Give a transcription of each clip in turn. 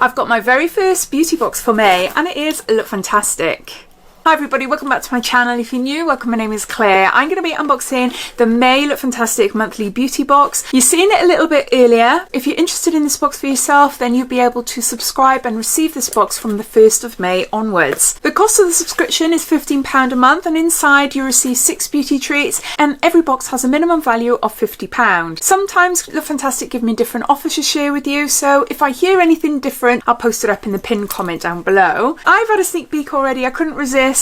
I've got my very first beauty box for May and it is Lookfantastic. Hi everybody, welcome back to my channel. If you're new, welcome, my name is Claire. I'm going to be unboxing the May Lookfantastic monthly beauty box. You've seen it a little bit earlier. If you're interested in this box for yourself, then you'll be able to subscribe and receive this box from the 1st of May onwards. The cost of the subscription is £15 a month and inside you receive 6 beauty treats and every box has a minimum value of £50. Sometimes Lookfantastic give me different offers to share with you, so if I hear anything different, I'll post it up in the pinned comment down below. I've had a sneak peek already, I couldn't resist.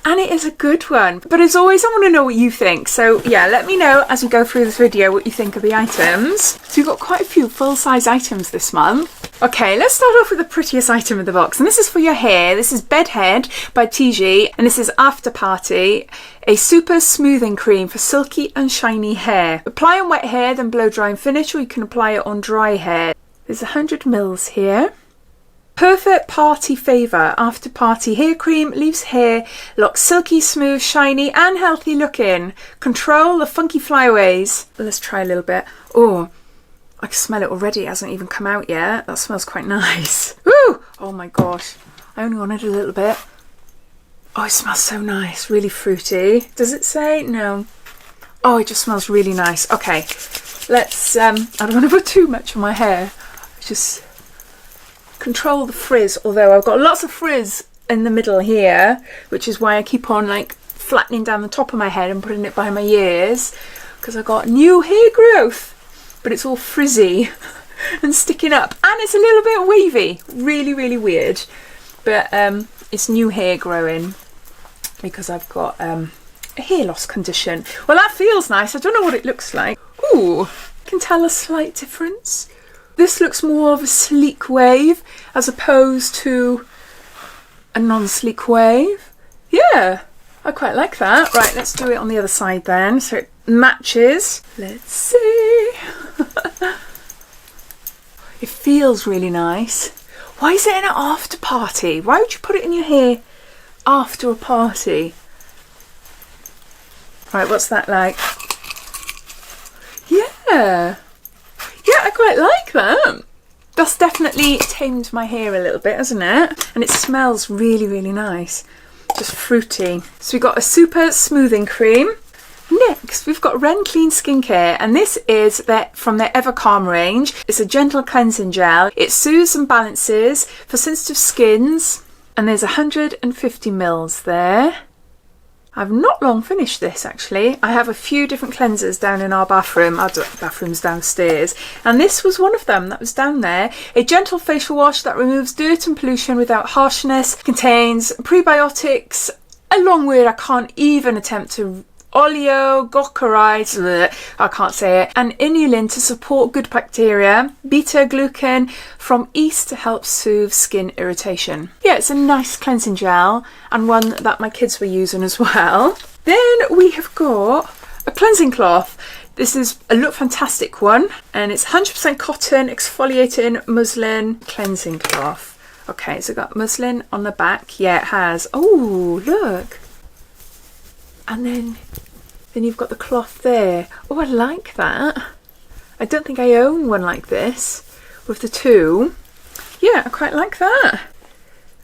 And it is a good one, but as always I want to know what you think, so yeah, let me know as we go through this video what you think of the items. So we've got quite a few full-size items this month. Okay, let's start off with the prettiest item of the box, and this is for your hair. This is Bedhead by TG, and this is After Party, a super smoothing cream for silky and shiny hair. Apply on wet hair, then blow dry and finish, or you can apply it on dry hair. There's 100 mils here. Perfect Party Favour After Party Hair Cream leaves hair look silky, smooth, shiny and healthy looking. Control the funky flyaways. Let's try a little bit. Oh, I can smell it already. It hasn't even come out yet. That smells quite nice. Woo! Oh my gosh. I only wanted a little bit. Oh, it smells so nice. Really fruity. Does it say? No. Oh, it just smells really nice. Okay, let's, I don't want to put too much on my hair. Just control the frizz, although I've got lots of frizz in the middle here, which is why I keep on like flattening down the top of my head and putting it by my ears, because I've got new hair growth, but it's all frizzy and sticking up and it's a little bit wavy. Really weird, but it's new hair growing because I've got a hair loss condition. Well, that feels nice. I don't know what it looks like. Ooh, I can tell a slight difference. This looks more of a sleek wave as opposed to a non-sleek wave. Yeah, I quite like that. Right, let's do it on the other side then, so it matches. Let's see. It feels really nice. Why is it an after party? Why would you put it in your hair after a party? Right, what's that like? Yeah. Yeah, I quite like that. That's definitely tamed my hair a little bit, hasn't it? And it smells really nice. Just fruity. So we've got a super smoothing cream. Next, we've got Ren Clean Skincare, and this is from their Ever Calm range. It's a gentle cleansing gel. It soothes and balances for sensitive skins. And there's 150 mils there. I've not long finished this actually. I have a few different cleansers down in our bathroom. Our bathroom's downstairs, and this was one of them that was down there. A gentle facial wash that removes dirt and pollution without harshness. Contains prebiotics, a long word I can't even attempt to. Oleoglycerides, I can't say it, and inulin to support good bacteria, beta-glucan from yeast to help soothe skin irritation. Yeah, it's a nice cleansing gel and one that my kids were using as well. Then we have got a cleansing cloth. This is a Lookfantastic one and it's 100% cotton exfoliating muslin cleansing cloth. Okay, so got muslin on the back. Yeah, it has. Oh, look. And then you've got the cloth there. Oh, I like that. I don't think I own one like this with the two. Yeah, I quite like that.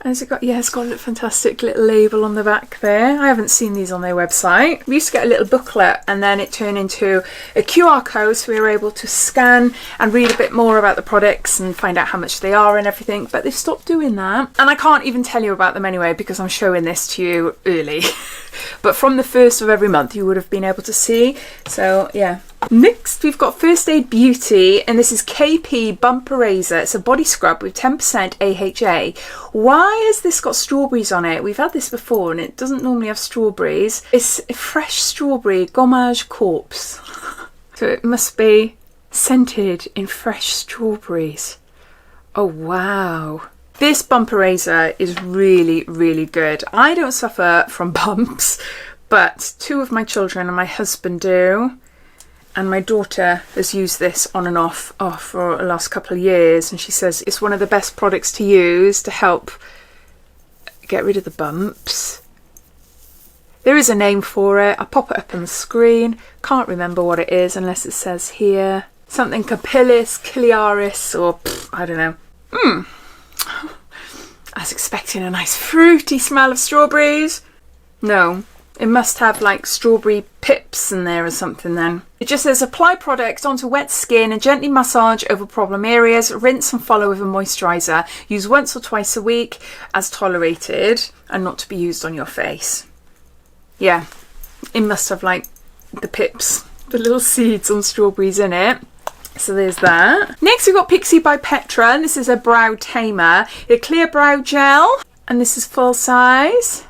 And it's got, yeah, it's got a fantastic little label on the back there. I haven't seen these on their website. We used to get a little booklet and then it turned into a QR code, so we were able to scan and read a bit more about the products and find out how much they are and everything, but they've stopped doing that. And I can't even tell you about them anyway because I'm showing this to you early. But from the 1st of every month you would have been able to see. So yeah. Next we've got First Aid Beauty, and this is KP Bump Eraser. It's a body scrub with 10% AHA. Why has this got strawberries on it? We've had this before and it doesn't normally have strawberries. It's a fresh strawberry gommage corpse. So it must be scented in fresh strawberries. Oh wow. This bump eraser is really good. I don't suffer from bumps, but 2 of my children and my husband do. And my daughter has used this on and off for the last couple of years, and she says it's one of the best products to use to help get rid of the bumps. There is a name for it. I'll pop it up on the screen. Can't remember what it is unless it says here. Something capillis, ciliaris, or I don't know. expecting a nice fruity smell of strawberries. No, it must have like strawberry pips in there or something then. It just says apply product onto wet skin and gently massage over problem areas. Rinse and follow with a moisturiser. Use once or twice a week as tolerated and not to be used on your face. Yeah, it must have like the pips, the little seeds on strawberries in it. So there's that. Next we've got Pixie by Petra, and this is a brow tamer. A clear brow gel, and this is full size.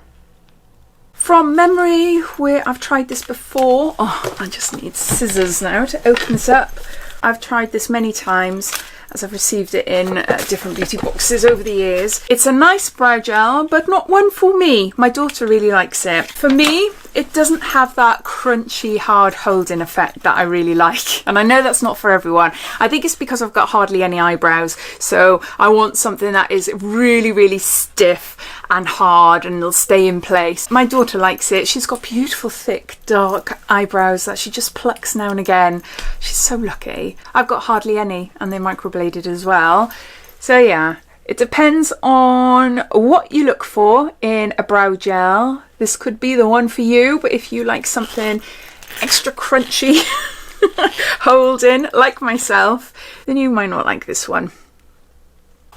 From memory, where I've tried this before. Oh, I just need scissors now to open this up. I've tried this many times as I've received it in different beauty boxes over the years. It's a nice brow gel, but not one for me. My daughter really likes it. For me, it doesn't have that crunchy, hard holding effect that I really like. And I know that's not for everyone. I think it's because I've got hardly any eyebrows. So I want something that is really, really stiff and hard and it'll stay in place. My daughter likes it. She's got beautiful, thick, dark eyebrows that she just plucks now and again. She's so lucky. I've got hardly any, and they're microbladed as well. So yeah, it depends on what you look for in a brow gel. This could be the one for you, but if you like something extra crunchy holding like myself, then you might not like this one.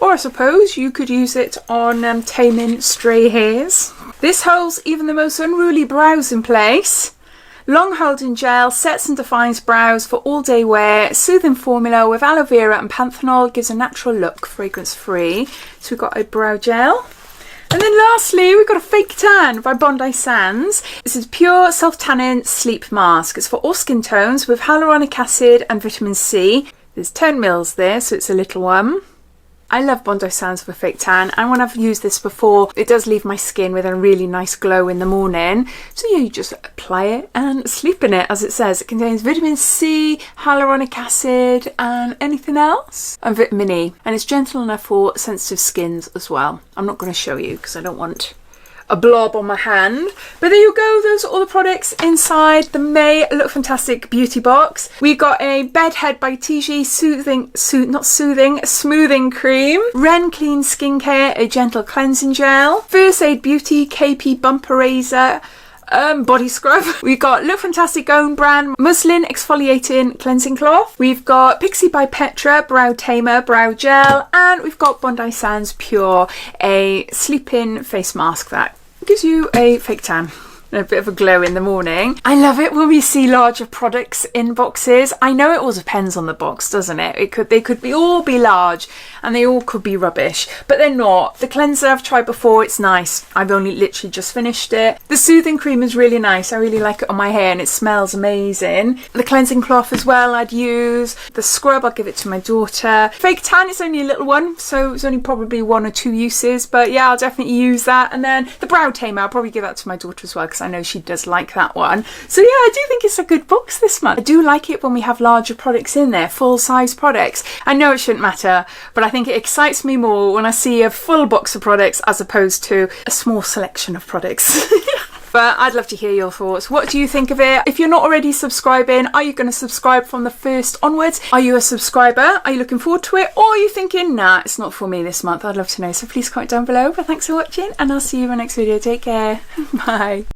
Or I suppose you could use it on taming stray hairs. This holds even the most unruly brows in place. Long holding gel, sets and defines brows for all day wear. Soothing formula with aloe vera and panthenol, gives a natural look, fragrance free. So we've got a brow gel. And then lastly, we've got a fake tan by Bondi Sands. This is pure self-tanning sleep mask. It's for all skin tones with hyaluronic acid and vitamin C. There's 10 mils there, so it's a little one. I love Bondi Sands for fake tan, and when I've used this before, it does leave my skin with a really nice glow in the morning. So yeah, you just apply it and sleep in it, as it says. It contains vitamin C, hyaluronic acid, and anything else, and vitamin E. And it's gentle enough for sensitive skins as well. I'm not going to show you because I don't want a blob on my hand. But there you go, those are all the products inside the May Lookfantastic beauty box. We got a bed head by TG smoothing cream, Ren Clean Skincare, a gentle cleansing gel, First Aid Beauty KP bumper razor, body scrub. We've got Lookfantastic own brand muslin exfoliating cleansing cloth. We've got Pixie by Petra brow tamer brow gel, and we've got Bondi Sands Pure, a sleep-in face mask that gives you a fake tan and a bit of a glow in the morning. I love it when we see larger products in boxes. I know it all depends on the box, doesn't it? They could all be large and they all could be rubbish, but they're not. The cleanser I've tried before, it's nice. I've only literally just finished it. The soothing cream is really nice. I really like it on my hair and it smells amazing. The cleansing cloth as well I'd use. The scrub, I'll give it to my daughter. Fake tan is only a little one, so it's only probably 1 or 2 uses, but yeah, I'll definitely use that. And then the brow tamer, I'll probably give that to my daughter as well, because I know she does like that one. So yeah, I do think it's a good box this month. I do like it when we have larger products in there, full size products. I know it shouldn't matter, but I think it excites me more when I see a full box of products as opposed to a small selection of products. But I'd love to hear your thoughts. What do you think of it? If you're not already subscribing, are you going to subscribe from the 1st onwards? Are you a subscriber? Are you looking forward to it? Or are you thinking, nah, it's not for me this month? I'd love to know. So please comment down below. But thanks for watching, and I'll see you in my next video. Take care. Bye.